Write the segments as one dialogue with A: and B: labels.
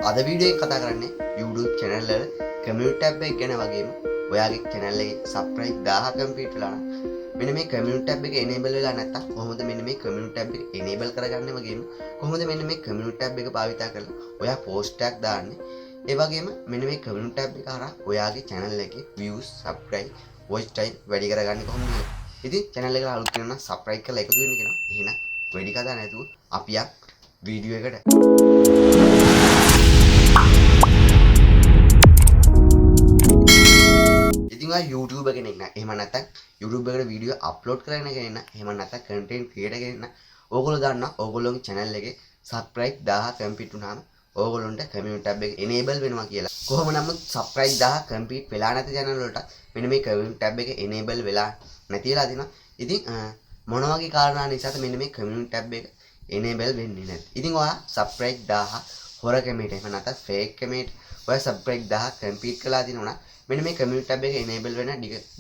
A: අද වීඩියෝ එක කතා කරන්නේ YouTube channel වල community tab එක ගැන වගේම ඔයාගේ channel එකේ subscribe 1000 complete වෙලා නම් මෙන්න මේ community tab එක enable වෙලා නැත්තම් කොහොමද මෙන්න මේ community tab එක enable කරගන්නේ වගේම කොහොමද මෙන්න මේ community tab එක භාවිත කරලා ඔයා post එකක් දාන්නේ ඒ වගේම මෙන්න මේ community tab එක හරහා ඔයාගේ channel එකේ views subscribe watch time වැඩි කරගන්නේ කොහොමද කියලා. ඉතින් channel එකට අලුත් වෙනවා නම් subscribe කරලා එකතු වෙන්න කියනවා. එහෙනම් වැඩි කතා නැතුව අපි යක් වීඩියෝ එකට. YouTube කෙනෙක් නා එහෙම නැත්නම් YouTube එකට වීඩියෝ අප්ලෝඩ් කරගෙන කෙනෙක් නා එහෙම නැත්නම් content creator කෙනෙක් නා ඕගොල්ලෝ දන්නා ඕගොල්ලෝගේ channel එකේ subscribe 1000 complete වුණාම ඕගොල්ලොන්ට community tab එක enable වෙනවා කියලා. කොහොම නමුත් subscribe 1000 complete වෙලා නැති channel වලට මෙන්න මේ community tab එක enable වෙලා නැති වෙලා දිනවා. ඉතින් මොන වගේ කාරණා නිසාද මෙන්න මේ community tab එක enable වෙන්නේ නැති. ඉතින් ඔයා subscribe 1000 හොර කැමේට එහෙම නැත්නම් fake කැමේට ඔයා subscribe 1000 complete කළා දිනුණා මෙන්න මේ community tab එක enable වෙන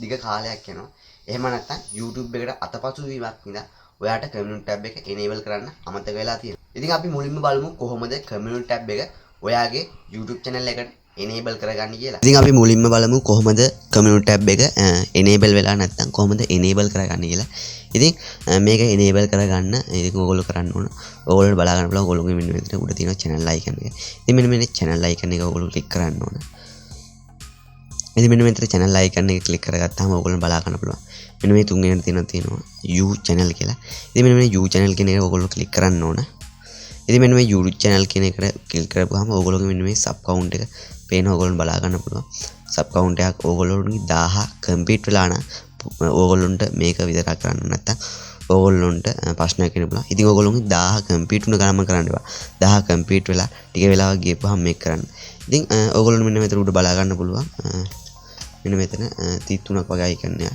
A: දිග කාලයක් යනවා. එහෙම නැත්නම් YouTube එකට අතපසු වීමක් නිසා ඔයාට community tab එක enable කරන්න අමතක වෙලා තියෙනවා. ඉතින් අපි මුලින්ම බලමු කොහොමද community tab එක ඔයාගේ YouTube channel එකට enable කරගන්නේ කියලා. ඉතින් අපි මුලින්ම බලමු කොහොමද community tab එක enable වෙලා නැත්නම් කොහොමද enable කරගන්නේ කියලා. ඉතින් මේක enable කරගන්න ඉතින් ඔයගොල්ලෝ කරන්න ඕන. ඔයගොල්ලෝ බලා ගන්න පුළුවන් ඔයගොල්ලෝගේ මෙන්න මෙතන උඩ තියෙන channel icon එක. ඉතින් මෙන්න මේ channel icon එක ඔයගොල්ලෝ click කරන්න ඕන. ඉතින් මෙන්න මෙතන channel icon එක click කරගත්තාම ඔයගොල්ලෝ බලා ගන්න පුළුවන්. මෙන්න මේ තුන්වෙනි තියෙනවා You channel කියලා. ඉතින් මෙන්න මේ You channel කියන එක ඔයගොල්ලෝ click කරන්න ඕන. ඉතින් මෙන්න මේ YouTube channel කියන එකට click කරපුවාම ඔයගොල්ලෝගේ මෙන්න මේ sub count එක පේන ඔයගොල්ලෝ බලා ගන්න පුළුවන්. sub count එකක් ඔයගොල්ලෝගේ 1000 complete වෙලා නම් ඕගොල්ලොන්ට මේක විතරක් කරන්න නැත්තම් ඕගොල්ලොන්ට ප්‍රශ්නයක් එන්න පුළුවන්. ඉතින් ඕගොල්ලොන්ගේ 1000 complete වුණ ගමන් කරන්න එපා. 1000 complete වෙලා ටික වෙලාවක් ගියපුවාම මේක කරන්න. ඉතින් ඕගොල්ලොන්ට මෙන්න මෙතන උඩ බලා ගන්න පුළුවන්. මෙන්න මෙතන 33ක් වගේ icon එක.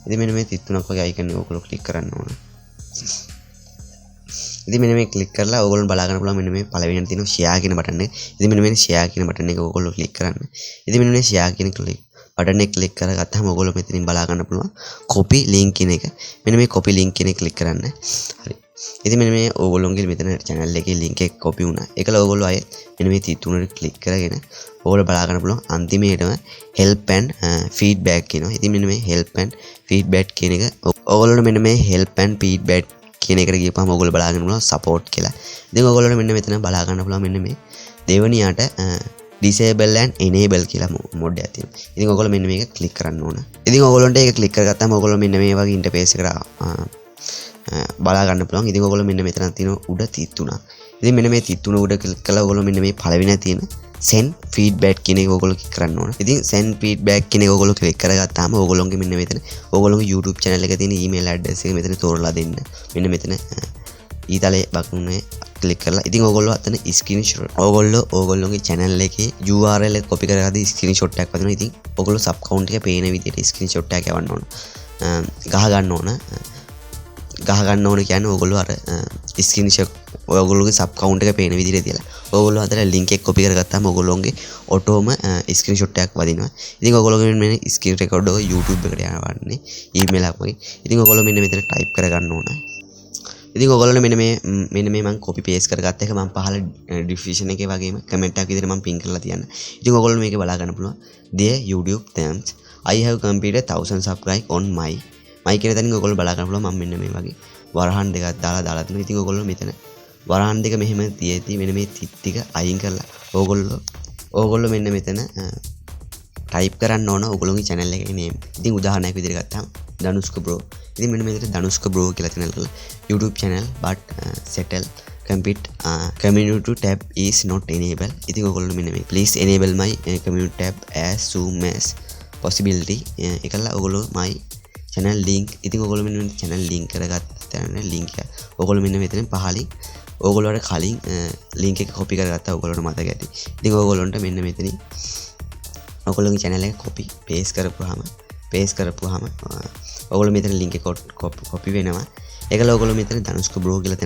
A: ඉතින් මෙන්න මේ 33ක් වගේ icon එක ඕගොල්ලෝ click කරන්න ඕන. ඉතින් මෙන්න මේ click කරලා ඕගොල්ලෝ බලා ගන්න පුළුවන් මෙන්න මේ පළවෙනියට තියෙන share කියන බටන් එක. ඉතින් මෙන්න මේ share කියන බටන් එක ඕගොල්ලෝ click කරන්න. ඉතින් මෙන්න මේ share කියන බටන් එක click කරගත්තාම ඔයගොල්ලෝ මෙතනින් බලා ගන්න පුළුවන් copy link කියන එක. මෙන්න මේ copy link කියන එක click කරන්න. හරි. ඉතින් මෙන්න මේ ඕගොල්ලෝගේ මෙතන channel එකේ link එක copy වුණා. ඒකල ඕගොල්ලෝ ආයේ මෙන්න මේ 33 click කරගෙන ඕගොල්ලෝ බලා ගන්න පුළුවන් අන්තිමේටම help and feedback කියනවා. ඉතින් මෙන්න මේ help and feedback කියන එක ඕගොල්ලෝ මෙන්න මේ help and feedback කියන එකට ගියපුවම ඔයගොල්ලෝ බලා ගන්න පුළුවන් support කියලා. ඉතින් ඔයගොල්ලෝ මෙන්න මෙතන බලා ගන්න පුළුවන් මෙන්න මේ දෙවනියට disable and enable කියලා මොඩ් එකක් තියෙනවා. ඉතින් ඔයගොල්ලෝ මෙන්න මේක click කරන්න ඕන. ඉතින් ඔයගොල්ලන්ට ඒක click කරගත්තාම ඔයගොල්ලෝ මෙන්න මේ වගේ interface එකට බලා ගන්න පුළුවන්. ඉතින් ඔයගොල්ලෝ මෙන්න මෙතන තියෙන උඩ 33. ඉතින් මෙන්න මේ 33 උඩ click කළා ඔයගොල්ලෝ මෙන්න මේ පළවෙනි තියෙන send feedback කියන එක ඔයගොල්ලෝ click කරන්න ඕන. ඉතින් send feedback කියන එක ඔයගොල්ලෝ click කරගත්තාම ඔයගොල්ලෝගේ මෙන්න මෙතන ඔයගොල්ලෝගේ YouTube channel එකේ තියෙන email address එක මෙතන තෝරලා දෙන්න. මෙන්න මෙතන ඊතලේ බක්ුනේ click කරලා ඉතින් ඔයගොල්ලෝ අතන screenshot ඔයගොල්ලෝගේ channel එකේ URL එක copy කරගත්ත screenshot එකක් වදිනවා. ඉතින් ඔයගොල්ලෝ sub count එක පේන විදිහට screenshot එකක් යවන්න ඕන. ගහ ගන්න ඕන කියන්නේ ඔයගොල්ලෝ අර screenshot ඔයගොල්ලෝගේ sub count එක පේන විදිහට තියලා ඔයගොල්ලෝ අතන link එක copy කරගත්තාම ඔයගොල්ලෝගේ ඔටෝම screenshot එකක් වදිනවා. ඉතින් ඔයගොල්ලෝගේ මෙන්න screen record එක YouTube එකට යවන්නේ email එකක් වගේ. ඉතින් ඔයගොල්ලෝ මෙන්න මෙතන type කරගන්න ඕන. ඉතින් ඔයගොල්ලෝ මෙන්න මේ මම copy paste කරගත්ත එක මම පහල description එකේ වගේම comment එකක් විදිහට මම pin කරලා තියන්න. ඉතින් ඔයගොල්ලෝ මේක බලා ගන්න පුළුවන්. Dear YouTube thanks I have completed 1000 subscribe on my කියන තැනින් ඔයගොල්ලෝ බලා ගන්න පුළුවන් මම මෙන්න මේ වගේ වරහන් දෙකක් දාලා තිනවා. ඉතින් ඔයගොල්ලෝ මෙතන වරහන් දෙක මෙහෙම තියෙති මෙන්න මේ තිත් ටික අයින් කරලා ඕගොල්ලෝ මෙන්න මෙතන type කරන්න ඕන ඔයගොල්ලෝගේ channel එකේ name. ඉතින් උදාහරණයක් විදිහට ගත්තාම Dhanushka bro. ඉතින් මෙන්න මෙතන Dhanushka bro කියලා channel YouTube channel but settle complete community tab is not enabled. ඉතින් ඔයගොල්ලෝ මෙන්න මේ please enable my community tab as soon as possibility එකලා ඔයගොල්ලෝ my channel link. ඉතින් ඔයගොල්ලෝ මෙන්න මේ channel link කරගත්තා link එක ඔයගොල්ලෝ මෙන්න මෙතන පහලින් ඔයගොල්ලෝට කලින් link එක copy කරගත්තා ඔයගොල්ලෝට මතක ඇති. ඉතින් ඔයගොල්ලන්ට මෙන්න මෙතනින් ඔයගොල්ලෝගේ channel එක copy කරපුවාම ඔයගොල්ලෝ මෙතන link එක copy වෙනවා. ඒකල ඔයගොල්ලෝ මෙතන Dhanushka bro කියලා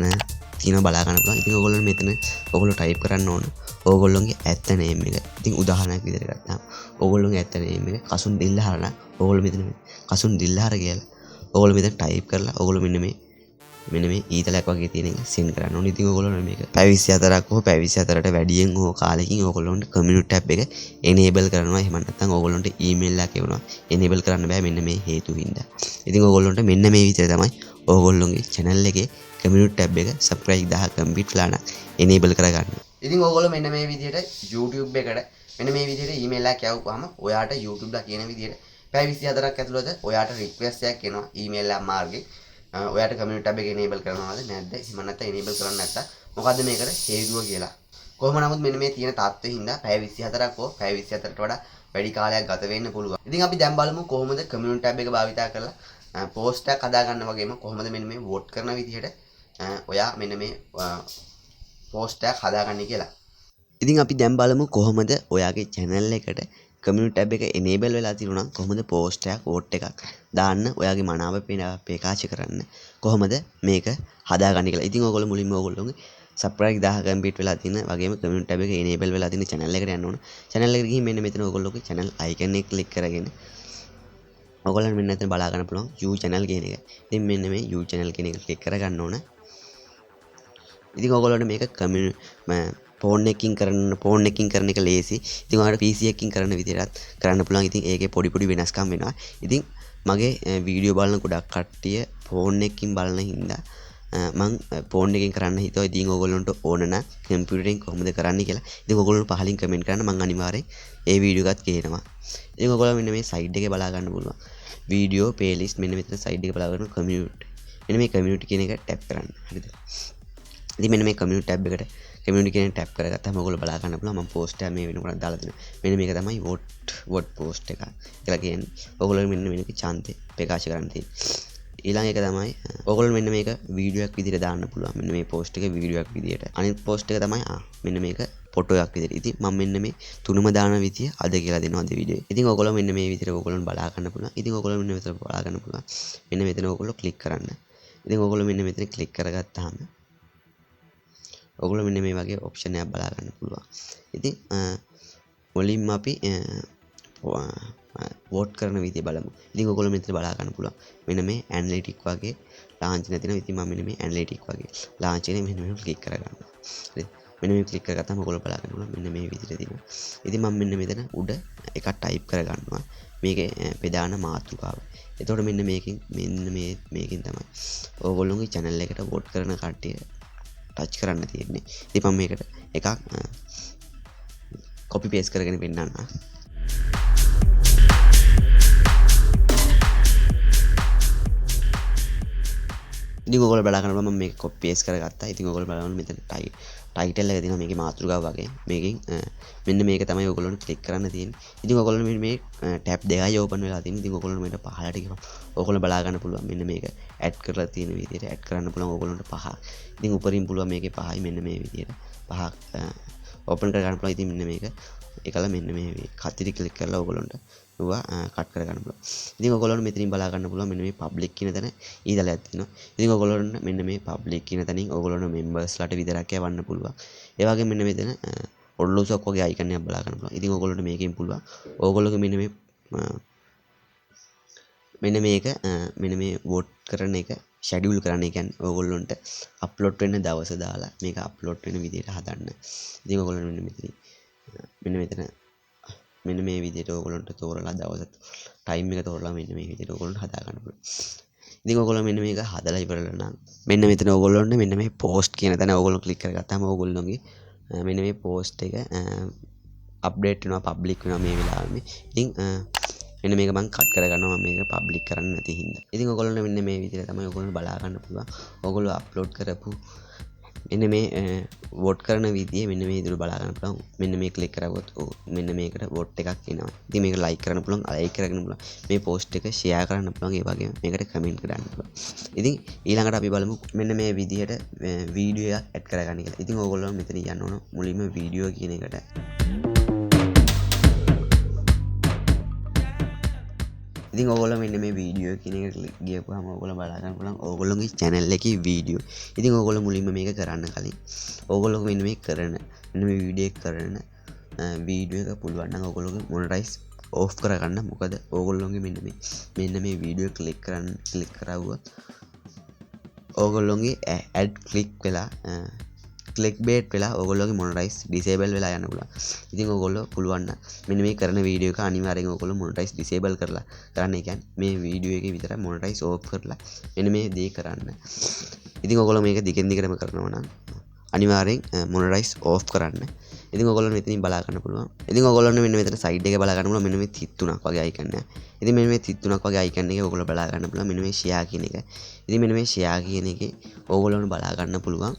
A: තියෙනවා බලා ගන්න පුළුවන්. ඉතින් ඔයගොල්ලෝ මෙතන ඔයගොල්ලෝ type කරන්න ඕන ඔයගොල්ලෝගේ ඇත්ත name එක. ඉතින් උදාහරණයක් විදිහට ගත්තාම ඔයගොල්ලෝගේ ඇත්ත name එක කසුන් දිල්ලහර නම් ඔයගොල්ලෝ මෙතන කසුන් දිල්ලහර කියලා ඔයගොල්ලෝ මෙතන type කරලා ඔයගොල්ලෝ මෙන්න මේ මෙන්න මේ ඊතලයක් වගේ තියෙන එක සෙන්ඩ් කරන්න ඕනේ. ඉතින් ඔයගොල්ලෝ මේක පැය 24ක් හෝ පැය 24ට වැඩියෙන් හෝ කාලෙකින් ඔයගොල්ලොන්ට කමියුනිටි ටැබ් එක එනේබල් කරනවා. එහෙම නැත්නම් ඔයගොල්ලොන්ට ඊමේල් එකක් එවනවා. එනේබල් කරන්න බෑ මෙන්න මේ හේතු හින්දා. ඉතින් ඔයගොල්ලොන්ට මෙන්න මේ විදිහට තමයි ඔයගොල්ලොන්ගේ channel එකේ කමියුනිටි ටැබ් එක subscribe 1000 කම්ප්ලීට් ලාන එනේබල් කරගන්න. ඉතින් ඔයගොල්ලෝ මෙන්න මේ විදිහට YouTube එකට මෙන්න මේ විදිහට ඊමේල් එකක් යවුවාම ඔයාට YouTube ලා කියන විදිහට පැය 24ක් ඇතුළත ඔයාට රික්වෙස්ට් එකක් එනවා ඊමේල් එක මාර්ගේ. ඔයාට කමියුනිටි ටැබ් එක එනේබල් කරනවද නැද්ද? එහෙම නැත්නම් එනේබල් කරන්නේ නැත්නම් මොකද්ද මේකට හේතුව කියලා. කොහොම නමුත් මෙන්න මේ තියෙන තත්ත්වෙ හින්දා පැය 24ක් හෝ පැය 24ට වඩා වැඩි කාලයක් ගත වෙන්න පුළුවන්. ඉතින් අපි දැන් බලමු කොහොමද කමියුනිටි ටැබ් එක භාවිතා කරලා පෝස්ට් එකක් හදාගන්න වගේම කොහොමද මෙන්න මේ වෝට් කරන විදිහට ඔයා මෙන්න මේ පෝස්ට් එකක් හදාගන්නේ කියලා. ඉතින් අපි දැන් බලමු කොහොමද ඔයාගේ channel එකට කමියුනිටි ටැබ් එක enable වෙලා තියුණා කොහොමද පෝස්ට් එකක් වෝට් එකක් දාන්න ඔයාගේ මනාව ප්‍රකාශ කරන්න කොහොමද මේක හදාගන්නේ කියලා. ඉතින් ඔයගොල්ලෝ මුලින්ම ඔයගොල්ලෝගේ subscribe 1000 කම්ප්ලීට් වෙලා තියෙන වගේම කමියුනිටි ටැබ් එක enable වෙලා තියෙන channel එකට යන්න ඕන. channel එකට ගිහින් මෙන්න මෙතන ඔයගොල්ලෝගේ channel icon එක click කරගෙන ඔයගොල්ලන් මෙන්න මෙතන බලා ගන්න පුළුවන් view channel කියන එක. ඉතින් මෙන්න මේ view channel කියන එක click කරගන්න ඕන. ඉතින් ඔයගොල්ලන්ට මේක ෆෝන් එකකින් කරන එක ලේසි. ඉතින් ඔයාලට PC එකකින් කරන විදිහට කරන්න පුළුවන්. ඉතින් ඒකේ පොඩි වෙනස්කම් වෙනවා. ඉතින් මගේ වීඩියෝ බලන ගොඩක් කට්ටිය ෆෝන් එකකින් බලන හින්දා මම ෆෝන් එකකින් කරන්න හිතුවා. ඉතින් ඔයගොල්ලන්ට ඕන නම් කම්පියුටරෙන් කොහොමද කරන්නේ කියලා. ඉතින් ඔයගොල්ලෝ පහලින් කමෙන්ට් කරන්න මම අනිවාර්යෙන් ඒ වීඩියෝ එකත් ගේනවා. ඉතින් ඔයගොල්ලෝ මෙන්න මේ සයිඩ් එකේ බලා ගන්න පුළුවන්. වීඩියෝ ප්ලේලිස්ට් මෙන්න මෙතන සයිඩ් එකේ බලා ගන්න කමියුනිටි. මෙන්න මේ කමියුනිටි කියන එක ටැප් කරන්න. හරිද? ඉතින් මෙන්න මේ කමියුනිටි ටැබ් එකට කමියුනිටි කියන ටැප් කරගත්තාම ඔයගොල්ලෝ බලා ගන්න පුළුවන් මම පෝස්ට් එක මේ වෙනකොට දාලා තියෙනවා. මෙන්න මේක තමයි වෝට් පෝස්ට් එක කියලා කියන්නේ. ඔයගොල්ලෝ මෙන්න මේක ඡන්දේ ප්‍රකාශ කරන්න තියෙන්නේ. ඊළඟ එක තමයි ඔයගොල්ලෝ මෙන්න මේක වීඩියෝ එකක් විදිහට දාන්න පුළුවන්. මෙන්න මේ පෝස්ට් එක වීඩියෝ එකක් විදිහට. අනිත් පෝස්ට් එක තමයි මෙන්න මේක ෆොටෝ එකක් විදිහට. ඉතින් මම මෙන්න මේ තුනම දාන විදිය අද කියලා දෙනවා අද වීඩියෝ. ඉතින් ඔයගොල්ලෝ මෙන්න මේ විදිහට ඔයගොල්ලෝ බලා ගන්න පුළුවන්. ඉතින් ඔයගොල්ලෝ මෙන්න මෙතන බලා ගන්න පුළුවන්. මෙන්න මෙතන ඔයගොල්ලෝ ක්ලික් කරන්න. ඉතින් ඔයගොල්ලෝ මෙන්න මෙතන ක්ලික් කරගත්තාම ඔයගොල්ලෝ මෙන්න මේ වගේ ඔප්ෂන් එකක් බලා ගන්න පුළුවන්. ඉතින් මුලින්ම අපි වෝට් කරන විදිය බලමු. ඉතින් ඔයගොල්ලෝ මෙතන බලා ගන්න පුළුවන්. මෙන්න මේ ඇනලිටික් වගේ ලාංඡනය තියෙනවා. ඉතින් මම මෙන්න මේ ඇනලිටික් වගේ ලාංඡනය මෙන්න මේක ක්ලික් කරගන්නවා. හරි. මෙන්න මේක ක්ලික් කරගත්තාම ඔයගොල්ලෝ බලා ගන්න පුළුවන්. මෙන්න මේ විදිහට තියෙනවා. ඉතින් මම මෙන්න මෙතන උඩ එකක් ටයිප් කරගන්නවා. මේකේ ප්‍රධාන මාතෘකාව. එතකොට මෙන්න මේකෙන් තමයි ඔයගොල්ලෝගේ channel එකට වෝට් කරන කට්ටිය ටච් කරන්න තියෙන්නේ. ඉතින් මම මේකට එකක් කොපි පේස්ට් කරගෙන පෙන්නන්න. ඉතින් ඔයගොල්ලෝ බලා ගන්න මම මේක කොපි පේස්ට් කරගත්තා. ඉතින් ඔයගොල්ලෝ බලන්න මෙතන ටයිටල් එක තියෙනවා මේකේ මාතෘකාව වගේ. මේකෙන් මෙන්න මේක තමයි ඔයගොල්ලෝට ක්ලික් කරන්න තියෙන්නේ. ඉතින් ඔයගොල්ලෝ මේ ටැබ් දෙකයි ඕපන් වෙලා තියෙන්නේ. ඉතින් ඔයගොල්ලෝ මේක පහලට ගිහම ඔයගොල්ලෝ බලා ගන්න පුළුවන් මෙන්න මේක ඇඩ් කරලා තියෙන විදිහට ඇඩ් කරන්න පුළුවන් ඔයගොල්ලන්ට පහ. ඉතින් උඩරින් පුළුවන් මේකේ පහයි මෙන්න මේ විදිහට පහක් ඕපන් කර ගන්න පුළුවන්. ඉතින් මෙන්න මේක එකල මෙන්න මේ කතිරි ක්ලික් කරලා ඔයගොල්ලන්ට ඒවා කට් කර ගන්න පුළුවන්. ඉතින් ඔයගොල්ලන්ට මෙතනින් බලා ගන්න පුළුවන් මෙන්න මේ පබ්ලික් කියන තැන ඊදලයක් තියෙනවා. ඉතින් ඔයගොල්ලන්ට මෙන්න මේ පබ්ලික් කියන තැනින් ඔයගොල්ලන්ට මෙම්බර්ස්ලාට විතරක් යවන්න පුළුවන්. ඒ වගේම මෙන්න මෙතන ඔඩ්ලොසක් වගේ අයිකන් එකක් බලා ගන්න පුළුවන්. ඉතින් ඔයගොල්ලන්ට මේකෙන් පුළුවන් ඔයගොල්ලෝගේ මෙන්න මේ වෝට් කරන එක ෂෙඩියුල් කරන්න. ඒ කියන්නේ ඔයගොල්ලන්ට අප්ලෝඩ් වෙන දවස දාලා මේක අප්ලෝඩ් වෙන විදිහට හදන්න. ඉතින් ඔයගොල්ලෝ මෙන්න මේ විදිහට ඔයගොල්ලන්ට තෝරලා දවස ටයිම් එක තෝරලා මෙන්න මේ විදිහට ඔයගොල්ලන්ට හදා ගන්න පුළුවන්. ඉතින් ඔයගොල්ලෝ මෙන්න මේක හදලා ඉවරලා නම් මෙන්න මෙතන ඔයගොල්ලොන්ට මෙන්න මේ පෝස්ට් කියන තැන ඔයගොල්ලෝ ක්ලික් කරගත්තාම ඔයගොල්ලෝගේ මෙන්න මේ පෝස්ට් එක අප්ඩේට් වෙනවා පබ්ලික් වෙනවා මේ වෙලාවෙම. ඉතින් මෙන්න මේක මම කට් කරගන්නවා මම මේක පබ්ලික් කරන්න නැති හින්දා. ඉතින් ඔයගොල්ලන්ට මෙන්න මේ විදිහට තමයි ඔයගොල්ලෝ බලා ගන්න පුළුවන්. ඔයගොල්ලෝ අප්ලෝඩ් කරපු මෙන්න මේ වෝට් කරන විදිය මෙන්න මේ විදිහට බලා ගන්න පුළුවන්. මෙන්න මේ ක්ලික් කරගොත් මෙන්න මේකට වෝට් එකක් එනවා. ඉතින් මේක ලයික් කරන්න පුළුවන්, ලයික් කරගෙන පුළුවන්. මේ පෝස්ට් එක ෂෙයා කරන්න පුළුවන්. ඒ වගේම මේකට කමෙන්ට් කරන්න පුළුවන්. ඉතින් ඊළඟට අපි බලමු මෙන්න මේ විදිහට වීඩියෝ එකක් ඇඩ් කරගන්න කියලා. ඉතින් ඕගොල්ලෝ මෙතන යන්න ඕන මුලින්ම වීඩියෝ කියන එකට. ඉතින් ඔයගොල්ලෝ මෙන්න මේ වීඩියෝ කියන එකට ගියපුවාම ඔයගොල්ලෝ බලා ගන්න පුළුවන් ඔයගොල්ලෝගේ channel එකේ වීඩියෝ. ඉතින් ඔයගොල්ලෝ මුලින්ම මේක කරන්න කලින් ඔයගොල්ලෝ මෙන්න මේ වීඩියෝ එක කරන වීඩියෝ එක පුළුවන් නම් ඔයගොල්ලෝගේ මොනටයිස් ඕෆ් කරගන්න. මොකද ඔයගොල්ලෝගේ මෙන්න මේ වීඩියෝ ක්ලික් කරවුවොත් ඕගොල්ලොන්ගේ ඇඩ් ක්ලික් වෙලා ක්ලික් බේට් වෙලා ඕගොල්ලෝගේ මොනටයිස් ඩිසේබල් වෙලා යන්න පුළුවන්. ඉතින් ඕගොල්ලෝ පුළුවන් නම් මෙන්න මේ කරන වීඩියෝ එක අනිවාර්යෙන් ඕගොල්ලෝ මොනටයිස් ඩිසේබල් කරලා කරන්න. ඒ කියන්නේ මේ වීඩියෝ එකේ විතර මොනටයිස් ඕෆ් කරලා මෙන්න මේ දේ කරන්න. ඉතින් ඕගොල්ලෝ මේක දිගින් දිගටම කරනවා නම් අනිවාර්යෙන් මොනටයිස් ඕෆ් කරන්න. ඉතින් ඕගොල්ලෝ මෙතනින් බලා ගන්න පුළුවන්. ඉතින් ඕගොල්ලොන්ට මෙන්න මෙතන සයිඩ් එකේ බලා ගන්න පුළුවන් මෙන්න මේ තිත් තුනක් වගේ අයිකන් එක. ඉතින් මෙන්න මේ තිත් තුනක් වගේ අයිකන් එකේ ඕගොල්ලෝ බලා ගන්න පුළුවන් මෙන්න මේ ෂෙයා කියන එක. ඉතින් මෙන්න මේ ෂෙයා කියන එකේ ඕගොල්ලොන්ට බලා ගන්න පුළුවන්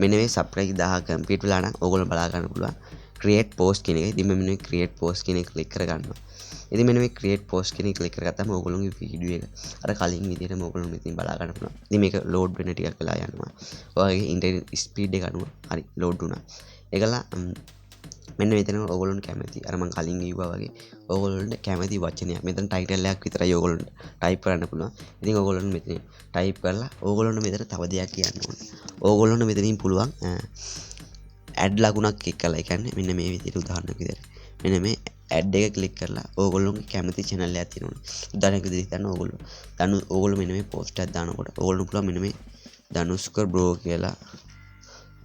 A: මෙන්න මේ සබ්ස්ක්‍රයිබ් 1000 කම්ප්ලීට් වෙලා නම් ඕගොල්ලෝ බලා ගන්න පුළුවන් ක්‍රියේට් පෝස්ට් කියන එක. ඉතින් මෙන්න මේ ක්‍රියේට් පෝස්ට් කියන එක ක්ලික් කරගන්නවා. ඉතින් මෙන්න මේ ක්‍රියේට් පෝස්ට් කියන එක ක්ලික් කරගත්තාම ඕගොල්ලෝගේ වීඩියෝ එක අර කලින් විදිහටම ඕගොල්ලෝ මෙතනින් බලා ගන්න පුළුවන්. ඉතින් මේක ලෝඩ් වෙන්න ටිකක් වෙලා යනවා. ඔයගේ ඉන්ටර්නෙට් ස්පීඩ් එක අනුව හරි ලෝඩ් වුණා. ඒකලා මෙන්න මෙතන ඕගොල්ලොන්ට කැමති අර මම කලින් කිව්වා වගේ ඕගොල්ලොන්ට කැමති වචනයක් මෙතන ටයිටල් එකක් විතරයි ඕගොල්ලොන්ට ටයිප් කරන්න පුළුවන්. ඉතින් ඕගොල්ලොන්ට මෙතන ටයිප් කරලා ඕගොල්ලොන්ට මෙතන තව දෙයක් කියන්න ඕනේ. ඕගොල්ලොන්ට මෙතනින් පුළුවන් ඇඩ් ලකුණක් ක්ලික් කරලා ඒ කියන්නේ මෙන්න මේ විදිහට උදාහරණයක් විදිහට මෙන්න මේ ඇඩ් එක ක්ලික් කරලා ඕගොල්ලොන්ගේ කැමති channel එකක් තියෙනවා. උදාහරණයක් විදිහට ගන්න ඕගොල්ලෝ මෙන්න මේ post එකක් දානකොට ඕගොල්ලොන්ට පුළුවන් මෙන්න මේ ධනුෂ්ක බ්‍රෝ කියලා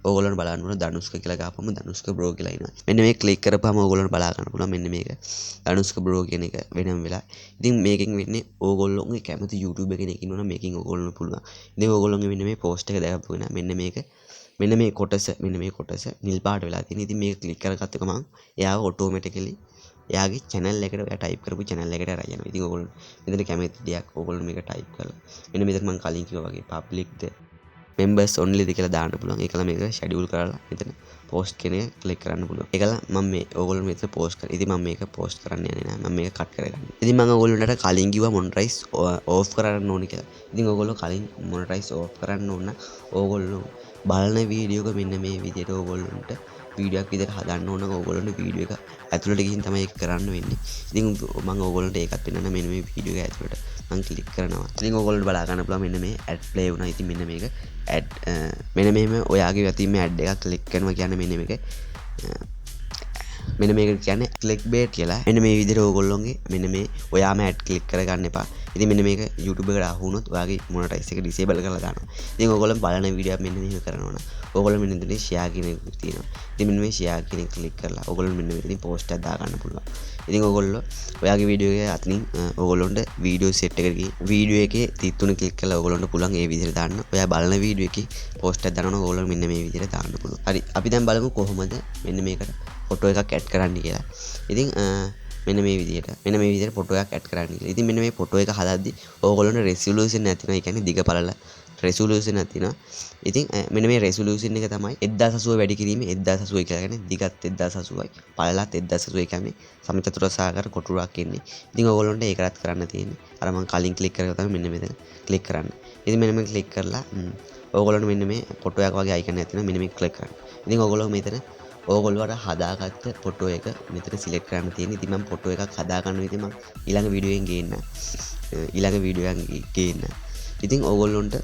A: ඕගොල්ලන්ට බලන්න පුළුවන් ධනුෂ්ක කියලා ගහපුවම ධනුෂ්ක බ්‍රෝ කියලා එනවා. මෙන්න මේක ක්ලික් කරපුවම ඕගොල්ලන්ට බලා ගන්න පුළුවන් මෙන්න මේක ධනුෂ්ක බ්‍රෝ කියන එක වෙනම වෙලා. ඉතින් මේකෙන් වෙන්නේ ඕගොල්ලෝගේ කැමති YouTube එකේ කෙනෙක් ඉන්නවනම් මේකෙන් ඕගොල්ලන්ට පුළුවන්. ඉතින් ඕගොල්ලෝගේ මෙන්න මේ post එක දැකපු කෙනා මෙන්න මේ කොටස නිල් පාට වෙලා තියෙනවා. ඉතින් මේක ක්ලික් කරගත්ත ගමන් එයාව ඔටෝමැටිකලි එයාගේ channel එකට ඔයා ටයිප් කරපු channel එකට අරන් යනවා. ඉතින් ඕගොල්ලෝ මෙතන කැමති දෙයක් ඕගොල්ලෝ මේක ටයිප් කරලා මෙන්න මෙතන මම කලින් කිව්වා වගේ publicද members only ද කියලා දාන්න පුළුවන්. ඒකලා මේක schedule කරලා මෙතන post කියන එක click කරන්න පුළුවන්. ඒකලා මම මේ ඕගොල්ලෝ මෙතන post කරා. ඉතින් මම මේක post කරන්න යන්නේ නැහැ. මම මේක cut කරගන්න. ඉතින් මම ඕගොල්ලන්ට කලින් කිව්වා monetize off කරන්න ඕනේ කියලා. ඉතින් ඕගොල්ලෝ කලින් monetize off කරන්න ඕන ඕගොල්ලෝ බලන වීඩියෝ එක මෙන්න මේ විදිහට ඕගොල්ලන්ට වීඩියෝ එකක් විදිහට හදන්න ඕන නම් ඕගොල්ලන්ට වීඩියෝ එක ඇතුළට ගිහින් තමයි ඒක කරන්න වෙන්නේ. ඉතින් මම ඕගොල්ලන්ට ඒකත් පෙන්නන්න මෙන්න මේ වීඩියෝ එක ඇතුළට මම ක්ලික් කරනවා. ඉතින් ඕගොල්ලන්ට බලා ගන්න පුළුවන් මෙන්න මේ ඇඩ් ප්ලේ වුණා. ඉතින් මෙන්න මේක ඇඩ් මෙන්න මෙහෙම ඔයාගේ යතින් මේ ඇඩ් එකක් ක්ලික් කරනවා කියන්නේ මෙන්න මේක කියන්නේ ක්ලික් බේට් කියලා. මෙන්න මේ විදිහට ඕගොල්ලෝගේ මෙන්න මේ ඔයාම ඇඩ් ක්ලික් කරගන්න එපා. ඉතින් මෙන්න මේක YouTube එකට අහු වුණොත් ඔයාගේ මොනටයිස් එක ඩිසේබල් කරලා දානවා. ඉතින් ඕගොල්ලෝ බලන වීඩියෝ එක මෙන්න මෙහෙම කරනවා නම් ඕගොල්ලෝ මෙන්න මෙතන ෂෙයා කියන එක තියෙනවා. ඉතින් මෙන්න මේ ෂෙයා කියන එක ක්ලික් කරලා ඕගොල්ලෝ මෙන්න මෙතනින් පෝස්ට් එකක් දා ගන්න පුළුවන්. ඉතින් ඕගොල්ලෝ ඔයාගේ වීඩියෝ එකේ අතනින් ඕගොල්ලොන්ට වීඩියෝ සෙට් එකට ගිහින් වීඩියෝ එකේ තිත් තුන ක්ලික් කරලා ඕගොල්ලොන්ට පුළුවන් ඒ විදිහට දාන්න. ඔයා බලන වීඩියෝ එකේ පෝස්ට් එකක් දානවා නම් ඕගොල්ලෝ මෙන්න මේ විදිහට දාන්න පුළුවන්. හරි අපි දැන් බලමු කොහොමද මෙන්න මේකට ෆොටෝ එකක් ඇඩ් කරන්න කියලා. ඉතින් මෙන්න මේ විදිහට ෆොටෝ එකක් ඇඩ් කරන්න කියලා. ඉතින් මෙන්න මේ ෆොටෝ එක හදද්දි ඕගොල්ලොන්ට රෙසොලූෂන් නැතිනවා. ඒ කියන්නේ දිග පළල රෙසොලූෂන් නැතිනවා. ඉතින් මෙන්න මේ රෙසොලූෂන් එක තමයි 1080 වැඩි කිරීමේ 1080 කියලා කියන්නේ දිගත් 1080යි පළලත් 1080 කියන්නේ සමචතුරාකාර කොටුරක් එන්නේ. ඉතින් ඕගොල්ලොන්ට ඒකවත් කරන්න තියෙන්නේ. අර මම කලින් ක්ලික් කරලා තමයි මෙන්න මෙතන ක්ලික් කරන්න. ඉතින් මෙන්න මේ ක්ලික් කරලා ඕගොල්ලොන්ට මෙන්න මේ ෆොටෝ එකක් වගේ අයිකන් එකක් තියෙනවා. මෙන්න මේක ක්ලික් කරන්න. ඉතින් ඕගොල්ලෝ මෙතන ඕගොල්ලෝ අර හදාගත්ත ෆොටෝ එක මෙතන සිලෙක්ට් කරන්න තියෙනවා. ඉතින් මම ෆොටෝ එකක් හදා ගන්නවා. ඉතින් මම ඊළඟ වීඩියෝ එකෙන් ගේන්න. ඉතින් ඕගොල්ලොන්ට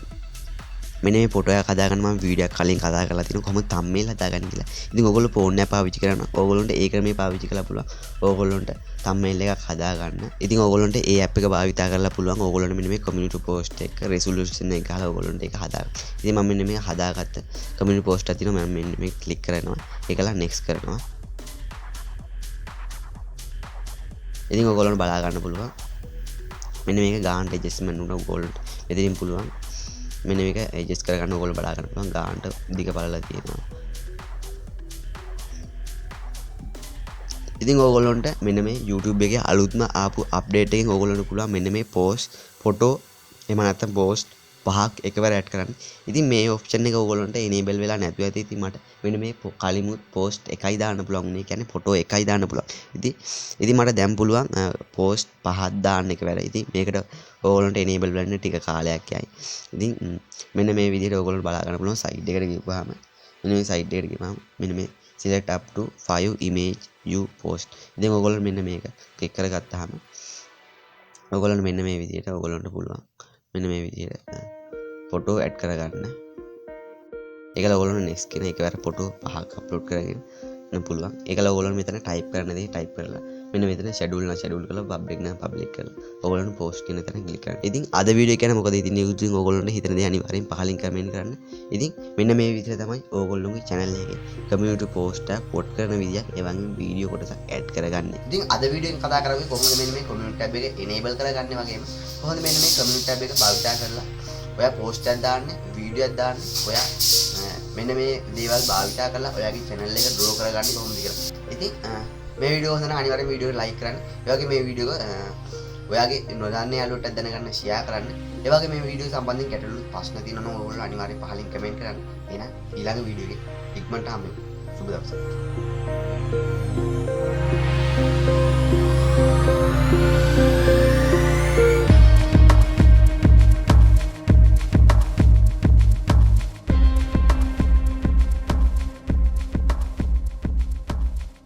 A: මෙන්න මේ ෆොටෝ එකක් හදාගන්න මම වීඩියෝ එකක් කලින් කතා කරලා තියෙනවා කොහොමද thumbnail හදාගන්නේ කියලා. ඉතින් ඕගොල්ලෝ ෆෝන් එක පාවිච්චි කරනවා. ඕගොල්ලොන්ට ඒ ක්‍රමයේ පාවිච්චි කරලා පුළුවන්. ඕගොල්ලොන්ට thumbnail එකක් හදාගන්න. ඉතින් ඕගොල්ලොන්ට ඒ ඇප් එක භාවිතා කරලා පුළුවන්. ඕගොල්ලොන්ට මෙන්න මේ community post එක resolution එක ගහලා ඕගොල්ලොන්ට ඒක හදාගන්න. ඉතින් මම මෙන්න මේ හදාගත්ත community post එකක් තියෙනවා. මම මෙන්න මේ ක්ලික් කරනවා. ඒකලා next කරනවා. ඉතින් ඕගොල්ලොන්ට බලා ගන්න පුළුවන්. මෙන්න මේක ගානට adjustment උන ඕගොල්ලොන්ට මෙතනින් පුළුවන්. මෙන්න මේක ඇඩ්ජස්ට් කරගන්න ඕගොල්ලෝ බලා ගන්න පුළුවන්. ගානට දිග බලලා තියෙනවා. ඉතින් ඕගොල්ලොන්ට මෙන්න මේ YouTube එකේ අලුත්ම ආපු අප්ඩේට් එකෙන් ඕගොල්ලන්ට පුළුවන් මෙන්න මේ post photo එහෙම නැත්නම් post පහක් එකවර ඇඩ් කරන්න. ඉතින් මේ ඔප්ෂන් එක ඕගොල්ලන්ට enable වෙලා නැතුව ඇති. ඉතින් මට මෙන්න මේ කලිමුත් post එකයි දාන්න පුළුවන් උනේ. කියන්නේ photo එකයි දාන්න පුළුවන්. ඉතින් මට දැන් පුළුවන් post පහක් දාන්න එකවර. ඉතින් මේකට ඕගොල්ලන්ට enable වෙන්න ටික කාලයක් යයි. ඉතින් මෙන්න මේ විදිහට ඕගොල්ලන්ට බලා ගන්න පුළුවන් site එකට ගිහුවාම මෙන්න මේ site එකට ගිහුවාම මෙන්න මේ select up to 5 image you post. ඉතින් ඕගොල්ලෝ මෙන්න මේක ක්ලික් කරගත්තාම ඕගොල්ලන්ට මෙන්න මේ විදිහට ඕගොල්ලන්ට පුළුවන් මෙන්න මේ විදිහට ෆොටෝ ඇඩ් කරගන්න. ඒකල ඕගොල්ලෝ next කියන එකවර ෆොටෝ පහක් අප්ලෝඩ් කරගෙන පුළුවන්. ඒකල ඕගොල්ලෝ මෙතන ටයිප් කරන දේ ටයිප් කරලා මෙන්න මෙතන ෂෙඩියුල් නම් ෂෙඩියුල් කරලා පබ්ලික් නම් පබ්ලික් කරලා ඕගොල්ලන්ට පෝස්ට් කියන තැන ක්ලික් කරන්න. ඉතින් අද වීඩියෝ එක ගැන මොකද ඉතින් ඉතින් ඕගොල්ලන්ට හිතන දේ අනිවාර්යෙන් පහලින් කමෙන්ට් කරන්න. ඉතින් මෙන්න මේ විදිහට තමයි ඕගොල්ලෝගේ channel එකේ කමියුනිටි පෝස්ට් එක පොට් කරන විදියක් ඒ වගේම වීඩියෝ කොටසක් ඇඩ් කරගන්නේ. ඉතින් අද වීඩියෝ එකෙන් කතා කරන්නේ කොහොමද මෙන්න මේ කමියුනිටි ටැබ් එක enable කරගන්නේ වගේම කොහොමද මෙන්න මේ කමියුනිටි ටැබ් එක භාවිතා කරලා ඔයා පෝස්ට් එකක් දාන්නේ, වීඩියෝ එකක් දාන්නේ, ඔයා මෙන්න මේ දේවල් භාවිතා කරලා ඔයාගේ channel එක grow කරගන්නේ කොහොමද කියලා. ඉතින් මේ වීඩියෝ හොඳ නම් අනිවාර්යෙන් වීඩියෝ එක like කරන්න. ඒ වගේ මේ වීඩියෝ එක ඔයාගේ නොදන්න යාළුවන්ට දැනගන්න share කරන්න. ඒ වගේ මේ වීඩියෝ සම්බන්ධයෙන් ගැටලු ප්‍රශ්න තියෙනවා නම් ඔයගොල්ලෝ අනිවාර්යෙන් පහලින් කමෙන්ට් කරන්න. එහෙනම් ඊළඟ වීඩියෝ එකේ ඉක්මනට හම්බෙමු. සුබ දවසක්.